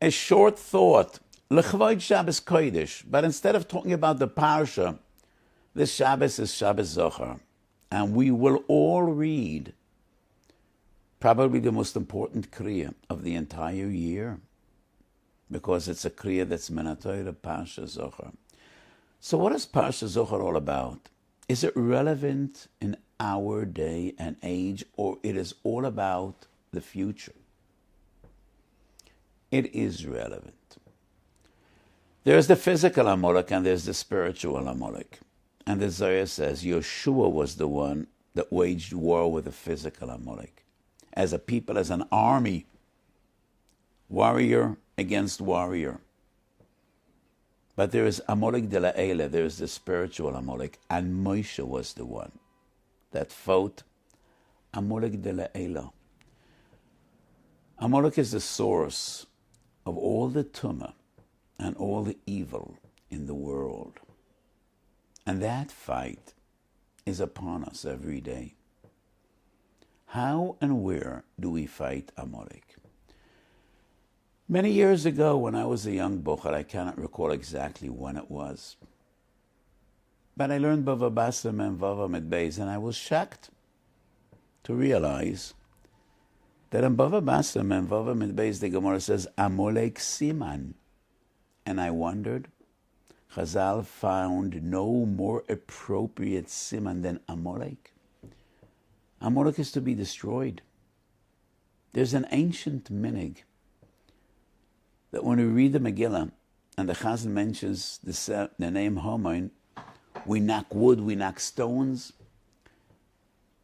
a short thought, L'chvoid Shabbos Kodesh, but instead of talking about the Parsha, this Shabbos is Shabbos Zachor, and we will all read probably the most important Kriya of the entire year, because it's a Kriya that's Menatoira Parsha Zachor. So what is Parsha Zachor all about? Is it relevant in our day and age, or it is all about the future? It is relevant. There's the physical Amalek and there's the spiritual Amalek. And the Zohar says Yeshua was the one that waged war with the physical Amalek. As a people, as an army, warrior against warrior. But there is Amalek de la Eile, there is the spiritual Amalek, and Moshe was the one that fought Amalek de la Eile. Amalek is the source of all the tumah and all the evil in the world. And that fight is upon us every day. How and where do we fight Amalek? Many years ago, when I was a young bocher, I cannot recall exactly when it was, but I learned Bava Basra and Vava Med Beis, and I was shocked to realize that in Bava Basra and Vava Med Beis, the Gemara says, Amalek Siman. And I wondered, Chazal found no more appropriate siman than Amalek. Amalek is to be destroyed. There's an ancient minig that when we read the Megillah, and the Chazal mentions the name Haman, we knock wood, we knock stones,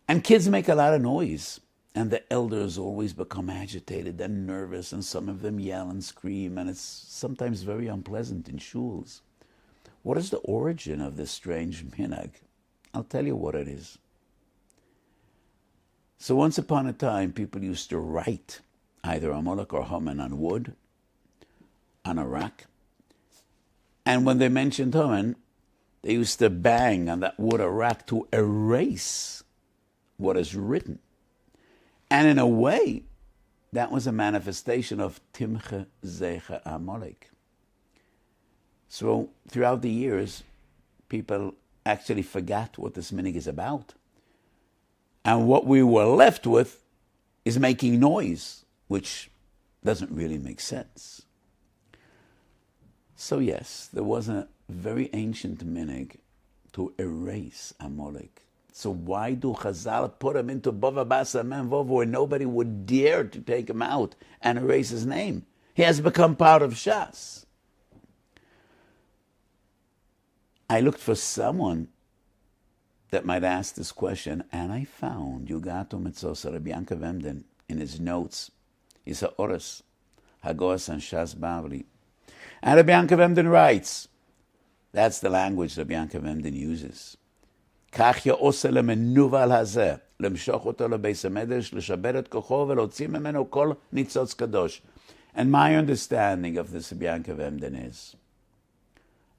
and kids make a lot of noise. And the elders always become agitated and nervous, and some of them yell and scream, and it's sometimes very unpleasant in shuls. What is the origin of this strange minhag? I'll tell you what it is. So once upon a time, people used to write either Amalek or Haman on wood, on a rock. And when they mentioned Haman, they used to bang on that wood or rock to erase what is written. And in a way, that was a manifestation of Timche Zecha Amalek. So throughout the years, people actually forgot what this minig is about. And what we were left with is making noise, which doesn't really make sense. So yes, there was a very ancient minig to erase Amalek. So why do Chazal put him into Bava Basra Men Vov, where nobody would dare to take him out and erase his name? He has become part of Shas. I looked for someone that might ask this question, and I found Yugato Mitzos Rabbi Yankov Emden in his notes. He's a Oros, Hagos and Shas Bavli. And Rabbi Yankov Emden writes, that's the language Rabbi Yankov Emden uses. כך יעשה למנוול הזה, למשוך אותו לבית המדרש, לשבר את כוחו ולהוציא ממנו כל ניצוץ קדוש. And my understanding of this Rabbi Yankov Emden is,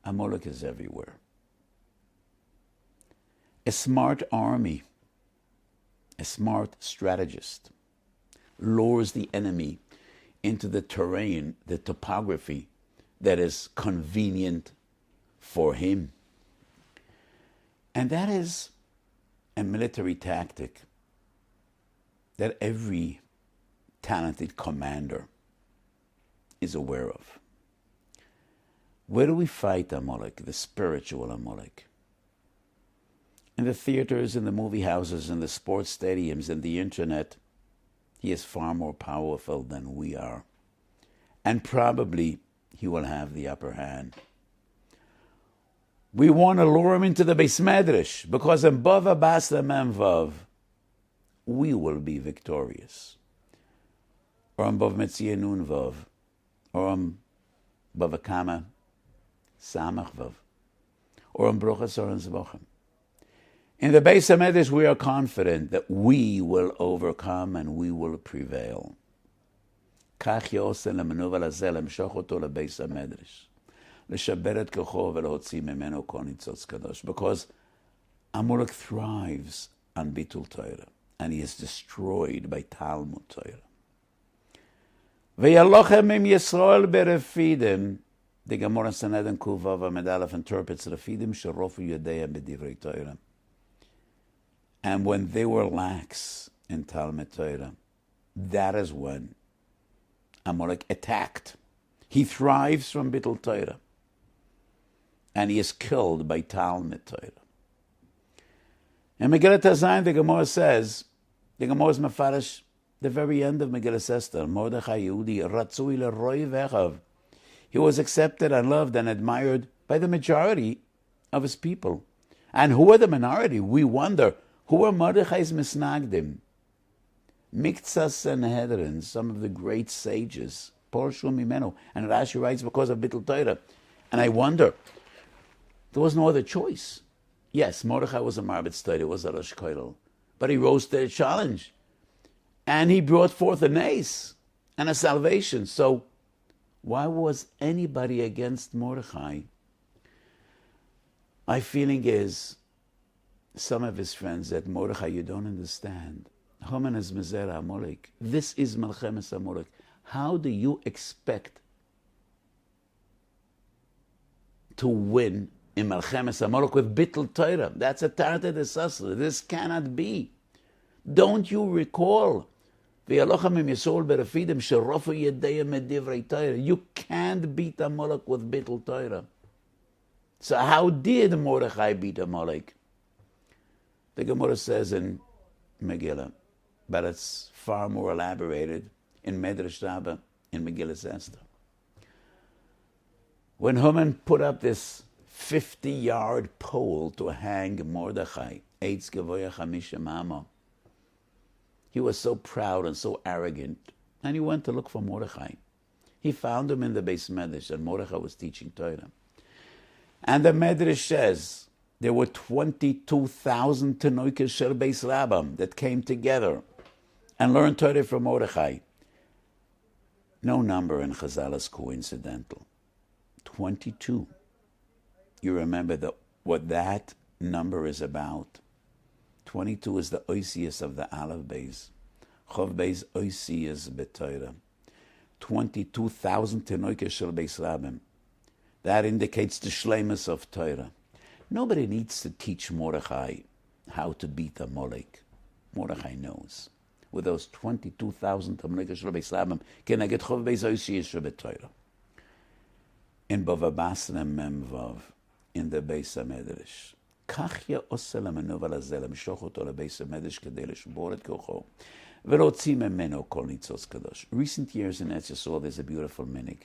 Amalek is everywhere. A smart army, a smart strategist, lures the enemy into the terrain, the topography that is convenient for him. And that is a military tactic that every talented commander is aware of. Where do we fight Amalek, the spiritual Amalek? In the theaters, in the movie houses, in the sports stadiums, in the internet. He is far more powerful than we are. And probably he will have the upper hand. We want to lure him into the Beis Medrash, because in Bava Basra Mem Vav, we will be victorious. Or in Bav Metzia Nun Vav, or in Bava Kama Samach Vav, or in Bruchas or in Zvochem. In the Beis Medrash, we are confident that we will overcome and we will prevail. Kach Yosel Lemenuval Hazel Emshoch Oto LeBeis Medrash. Because Amalek thrives on Bitul Torah, and he is destroyed by Talmud Torah. V'yalochem im Yisrael berefidim. The Gemara Sanhedrin Kuvav Amid interprets refidim sherofu yadeim b'divrei Torah. And when they were lax in Talmud Torah, that is when Amalek attacked. He thrives from Bittul Torah. And he is killed by Talmud Torah. In Megillah Tazayin, the Gemara says, the Gemara is mafarish, the very end of Megillah Esther, Mordechai Yehudi, Ratzui leRoi Vechav. He was accepted and loved and admired by the majority of his people. And who are the minority? We wonder. Who are Mordechai's Misnagdim? Miktsas Sanhedrin, some of the great sages, Porshu Mimenu, and Rashi writes because of Bittul Torah. And I wonder, there was no other choice. Yes, Mordechai was a Marbitz Torah, was a Rosh Koilel, but he rose to the challenge. And he brought forth a nace and a salvation. So why was anybody against Mordechai? My feeling is, some of his friends said, Mordechai, you don't understand. Haman is Mezera Amalek. This is Melchemes Amalek. How do you expect to win in Melchemes Amalek with Bittul Torah? That's a Tarta de Sasra. This cannot be. Don't you recall? You can't beat Amalek with Bittul Torah. So how did Mordechai beat Amalek? The Gemara says in Megillah, but it's far more elaborated in Medrash Rabbah in Megillah Esther. When Haman put up this 50-yard pole to hang Mordechai, Eitz Gevoya Chamisha Mama, he was so proud and so arrogant, and he went to look for Mordechai. He found him in the Beis Medrash, and Mordechai was teaching Torah. And the Medrash says there were 22,000 Tanoikas Shel Beis Rabbam that came together and learned Torah from Mordechai. No number in Chazal is coincidental. 22. You remember what that number is about. 22 is the oisius of the Aleph Beis. Chov Beis oisius b'Torah. 22,000 Tanoikas Shel Beis Rabbam. That indicates the shleimus of Torah. Nobody needs to teach Mordechai how to beat Amalek. Mordechai knows. With those 22,000 Tanoikas Shel Beis Rabbam, can I get Chov Beis oisius b'Torah? In Bava Basra Memvav, in the Beis HaMedrash. כך יעשה למנוול הזה, למשוך אותו לבייס המדרש כדי לשבור את כוחו, ולהוציא ממנו כל ניצוץ קדוש. Recent years in Eretz Yisrael, there's a beautiful minig.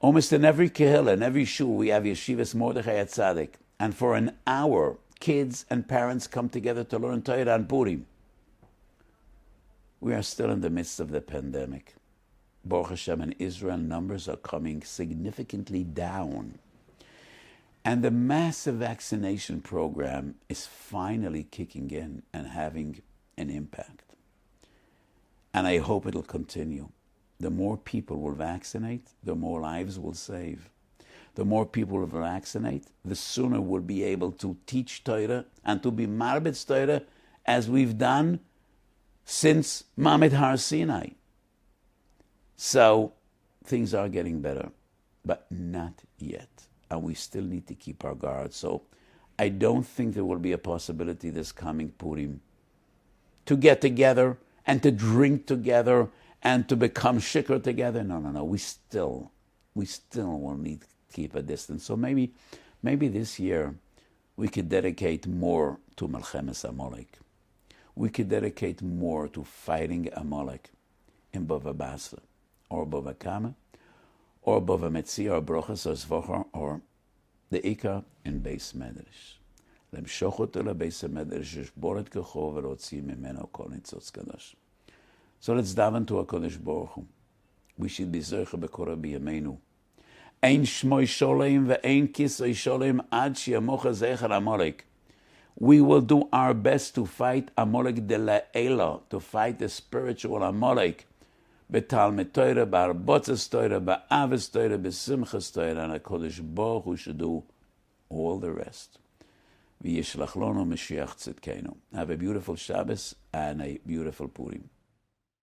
Almost in every kehillah, in every shul, we have Yeshivas Mordechai HaTzadik. And for an hour, kids and parents come together to learn Torah and Purim. We are still in the midst of the pandemic. Baruch Hashem, in Israel, numbers are coming significantly down. And the massive vaccination program is finally kicking in and having an impact. And I hope it'll continue. The more people will vaccinate, the more lives will save. The more people will vaccinate, the sooner we'll be able to teach Torah and to be marbitz Torah as we've done since Mamid Har Sinai. So things are getting better, but not yet. And we still need to keep our guard. So I don't think there will be a possibility this coming Purim to get together and to drink together and to become shikr together. No. We still will need to keep a distance. So maybe this year we could dedicate more to Melchemes Amalek. We could dedicate more to fighting Amalek in Bava Basra or Bava Kama, or Bava Metzia, or Brochas, or Zachor, or the Ikar in Beis Medrash. Lemshoch oto lebeis Medrash, lishbor et kocho, velotzi mimeno kol nitzotz kadosh. So let's daven to HaKadosh Baruch Hu. We should be zercha b'korah b'yameinu. Ein shmoi sholem ve'ein kisoi sholem ad shi'amocha zecher Amalek. We will do our best to fight Amalek de la'ela, to fight the spiritual Amalek. B'talmid Torah, b'arbotzes Torah, b'aves Torah, b'simchas Torah, and HaKadosh Baruch Hu should do all the rest. V'yishlach lono Mashiach tzidkenu. Have a beautiful Shabbos and a beautiful Purim.